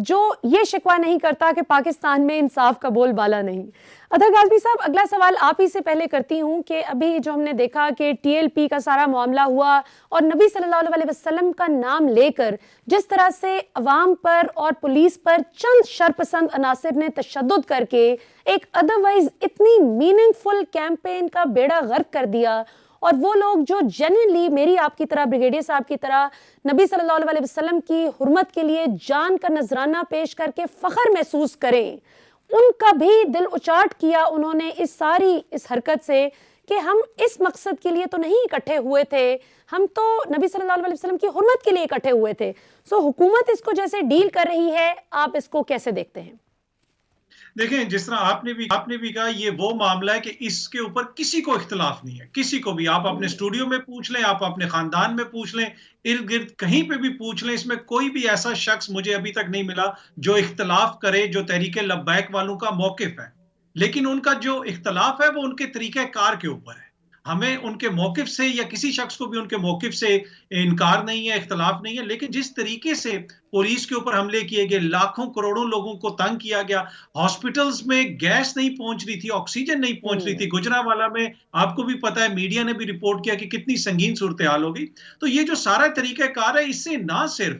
جو یہ شکوہ نہیں کرتا کہ پاکستان میں انصاف کا بول بالا نہیں. اطہر کاظمی صاحب، اگلا سوال آپ ہی سے پہلے کرتی ہوں کہ ابھی جو ہم نے دیکھا کہ ٹی ایل پی کا سارا معاملہ ہوا اور نبی صلی اللہ علیہ وسلم کا نام لے کر جس طرح سے عوام پر اور پولیس پر چند شرپسند عناصر نے تشدد کر کے ایک ادروائز اتنی میننگ فل کیمپین کا بیڑا غرق کر دیا، اور وہ لوگ جو جینوئنلی میری آپ کی طرح، بریگیڈیئر صاحب کی طرح نبی صلی اللہ علیہ وسلم کی حرمت کے لیے جان کا نذرانہ پیش کر کے فخر محسوس کریں، ان کا بھی دل اچاٹ کیا انہوں نے اس حرکت سے کہ ہم اس مقصد کے لیے تو نہیں اکٹھے ہوئے تھے، ہم تو نبی صلی اللہ علیہ وسلم کی حرمت کے لیے اکٹھے ہوئے تھے. حکومت اس کو جیسے ڈیل کر رہی ہے، آپ اس کو کیسے دیکھتے ہیں؟ دیکھیں، جس طرح آپ نے بھی کہا، یہ وہ معاملہ ہے کہ اس کے اوپر کسی کو اختلاف نہیں ہے، کسی کو بھی. آپ اپنے اسٹوڈیو میں پوچھ لیں، آپ اپنے خاندان میں پوچھ لیں، ارد گرد کہیں پہ بھی پوچھ لیں، اس میں کوئی بھی ایسا شخص مجھے ابھی تک نہیں ملا جو اختلاف کرے جو تحریک لبیک والوں کا موقف ہے. لیکن ان کا جو اختلاف ہے وہ ان کے طریقہ کار کے اوپر ہے. ہمیں ان کے موقف سے یا کسی شخص کو بھی ان کے موقف سے انکار نہیں ہے، اختلاف نہیں ہے، لیکن جس طریقے سے پولیس کے اوپر حملے کیے گئے، لاکھوں کروڑوں لوگوں کو تنگ کیا گیا، ہاسپٹلز میں گیس نہیں پہنچ رہی تھی، آکسیجن نہیں پہنچ رہی تھی، گجرانوالہ میں آپ کو بھی پتا ہے، میڈیا نے بھی رپورٹ کیا کہ کتنی سنگین صورتحال ہوگی. تو یہ جو سارا طریقہ کار ہے، اس سے نہ صرف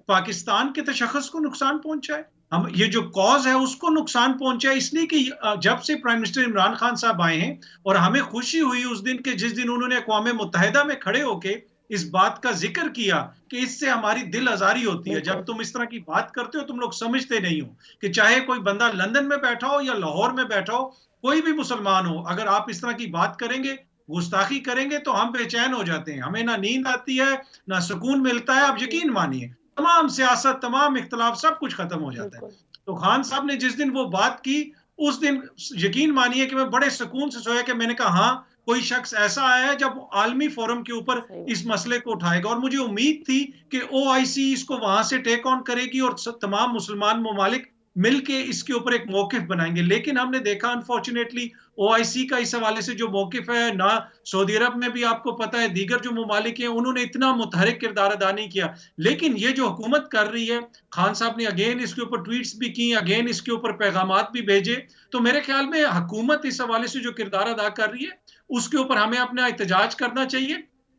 پاکستان کے تشخص کو نقصان پہنچا ہے، یہ جو کاز ہے اس کو نقصان پہنچا ہے، اس لیے کہ جب سے پرائم منسٹر عمران خان صاحب آئے ہیں، اور ہمیں خوشی ہوئی اس دن کے جس دن انہوں نے اقوام متحدہ میں کھڑے ہو کے اس بات کا ذکر کیا کہ اس سے ہماری دل آزاری ہوتی ہے. جب تم اس طرح کی بات کرتے ہو تم لوگ سمجھتے نہیں ہو کہ چاہے کوئی بندہ لندن میں بیٹھا ہو یا لاہور میں بیٹھا ہو، کوئی بھی مسلمان ہو، اگر آپ اس طرح کی بات کریں گے، گستاخی کریں گے، تو ہم بے چین ہو جاتے ہیں، ہمیں نہ نیند آتی ہے نہ سکون ملتا ہے. آپ یقین مانیے تمام سیاست، تمام اختلاف، سب کچھ ختم ہو جاتا ہے. تو خان صاحب نے جس دن وہ بات کی، اس دن یقین مانیے کہ میں بڑے سکون سے سویا کہ میں نے کہا ہاں کوئی شخص ایسا آیا ہے جب عالمی فورم کے اوپر اس مسئلے کو اٹھائے گا. اور مجھے امید تھی کہ OIC اس کو وہاں سے ٹیک آن کرے گی اور تمام مسلمان ممالک مل کے اس کے اوپر ایک موقف بنائیں گے. لیکن ہم نے دیکھا انفارچونیٹلی OIC کا اس حوالے سے جو موقف ہے، نہ سعودی عرب میں بھی آپ کو پتا ہے، دیگر جو ممالک ہیں انہوں نے اتنا متحرک کردار ادا نہیں کیا. لیکن یہ جو حکومت کر رہی ہے، خان صاحب نے اگین اس کے اوپر ٹویٹس بھی کی، اگین اس کے اوپر پیغامات بھی بھیجے. تو میرے خیال میں حکومت اس حوالے سے جو کردار ادا کر رہی ہے اس کے اوپر ہمیں اپنا احتجاج کرنا چاہیے.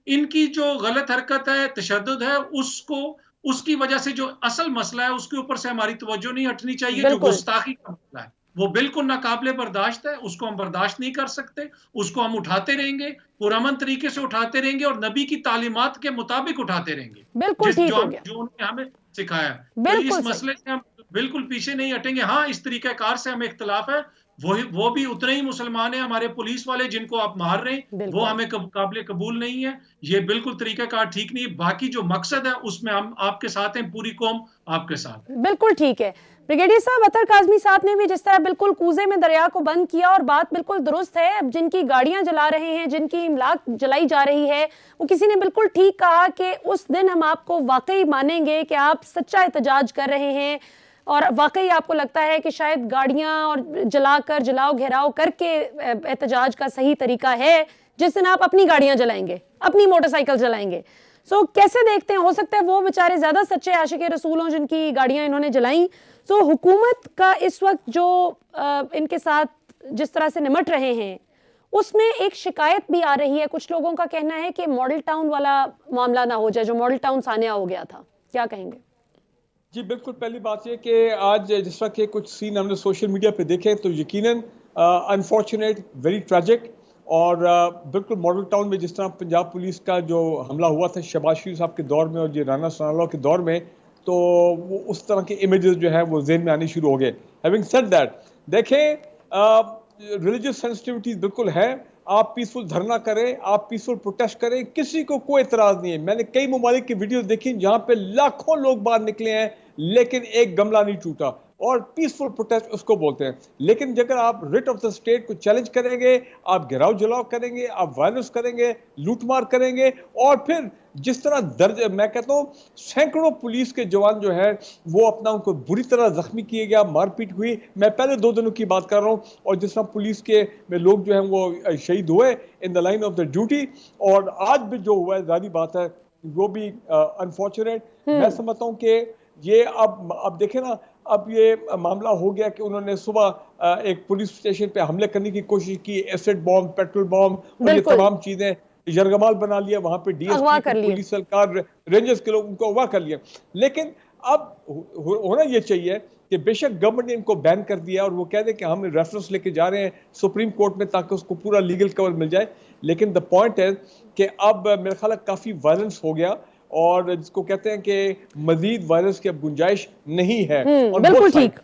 ان کی جو غلط حرکت ہے، تشدد ہے، اس کی وجہ سے جو اصل مسئلہ ہے اس کے اوپر سے ہماری توجہ نہیں ہٹنی چاہیے. جو گستاخی کا مسئلہ ہے وہ بالکل ناقابل برداشت ہے، اس کو ہم برداشت نہیں کر سکتے، اس کو ہم اٹھاتے رہیں گے، پرامن طریقے سے اٹھاتے رہیں گے اور نبی کی تعلیمات کے مطابق اٹھاتے رہیں گے، بالکل ٹھیک ہو گیا جو انہوں نے ہمیں سکھایا. تو اس مسئلے سے ہم بالکل پیچھے نہیں ہٹیں گے. ہاں، اس طریقہ کار سے ہمیں اختلاف ہے، وہ بھی اتنے ہی مسلمان ہیں. ہمارے پولیس والے جن کو آپ مار رہے ہیں وہ ہمیں قابل قبول نہیں ہے، یہ بالکل طریقہ کار ٹھیک نہیں ہے. باقی جو مقصد ہے اس میں ہم آپ کے ساتھ ہیں، پوری قوم آپ کے ساتھ. بالکل ٹھیک ہے. بریگیڈیئر صاحب، اطہر کاظمی صاحب نے بھی جس طرح بالکل کوزے میں دریا کو بند کیا، اور بات بالکل درست ہے، جن کی گاڑیاں جلا رہے ہیں، جن کی املاک جلائی جا رہی ہے، وہ کسی نے بالکل ٹھیک کہا کہ اس دن ہم آپ کو واقعی مانیں گے کہ آپ سچا احتجاج کر رہے ہیں، اور واقعی آپ کو لگتا ہے کہ شاید گاڑیاں اور جلاؤ گھیراؤ کر کے احتجاج کا صحیح طریقہ ہے، جس دن آپ اپنی گاڑیاں جلائیں گے، اپنی موٹر سائیکل جلائیں گے. کیسے دیکھتے ہیں؟ ہو سکتا ہے وہ بیچارے زیادہ سچے عاشق رسول ہوں جن کی گاڑیاں انہوں نے جلائیں. حکومت کا اس وقت جو ان کے ساتھ جس طرح سے نمٹ رہے ہیں، اس میں ایک شکایت بھی آ رہی ہے. کچھ لوگوں کا کہنا ہے کہ ماڈل ٹاؤن والا معاملہ نہ ہو جائے جو ماڈل ٹاؤن ثانیہ ہو گیا تھا. کیا کہیں گے؟ جی بالکل، پہلی بات یہ کہ آج جس طرح کے کچھ سین ہم نے سوشل میڈیا پہ دیکھے تو یقیناً انفارچونیٹ، ویری ٹریجک، اور بالکل ماڈل ٹاؤن میں جس طرح پنجاب پولیس کا جو حملہ ہوا تھا شہباز شریف صاحب کے دور میں اور یہ رانا ثناءاللہ کے دور میں، تو وہ اس طرح کے امیجز جو ہیں وہ ذہن میں آنے شروع ہو گئے. ہیونگ سیڈ دیٹ، دیکھیں ریلیجس سینسٹیوٹیز بالکل ہے. آپ پیسفل دھرنا کریں، آپ پیسفل پروٹیسٹ کریں، کسی کو کوئی اعتراض نہیں ہے. میں نے کئی ممالک کی ویڈیوز دیکھی جہاں پہ لاکھوں لوگ باہر نکلے ہیں لیکن ایک گملہ نہیں ٹوٹا، اور پیسفل پروٹیسٹ اس کو بولتے ہیں. لیکن اگر آپ ریٹ آف دا اسٹیٹ کو چیلنج کریں گے، آپ گھیراؤ جلاؤ کریں گے، آپ وائلنس کریں گے، لوٹ مار کریں گے، اور پھر جس طرح میں کہتا ہوں سینکڑوں پولیس کے جوان جو ہے وہ اپنا ان کو بری طرح زخمی کیے گیا، مار پیٹ ہوئی. میں پہلے 2 دنوں کی بات کر رہا ہوں، اور جس طرح پولیس کے میں لوگ جو ہیں وہ شہید ہوئے in the line of the duty, اور آج بھی جو ہوا ہے ظاہری بات ہے وہ بھی انفارچونیٹ. میں سمجھتا ہوں کہ یہ اب دیکھیں نا، اب یہ معاملہ ہو گیا کہ انہوں نے صبح ایک پولیس اسٹیشن پہ حملے کرنے کی کوشش کی، ایسڈ بام، پیٹرول بام اور یہ تمام چیزیں، یرغمال بنا لیا، وہاں پہ ڈی ایس پی، پولیس سرکار، رینجرز کے لوگ ان کو اغوا کر لیا. لیکن اب ہونا یہ چاہیے کہ بے شک گورنمنٹ نے ان کو بین کر دیا اور وہ کہہ دیں کہ ہم ریفرنس لے کے جا رہے ہیں سپریم کورٹ میں تاکہ اس کو پورا لیگل کور مل جائے. لیکن دا پوائنٹ ہے کہ اب میرا خیال ہے کافی وائلنس ہو گیا اور جس کو کہتے ہیں کہ مزید وائلنس کی اب گنجائش نہیں ہے. بالکل ٹھیک.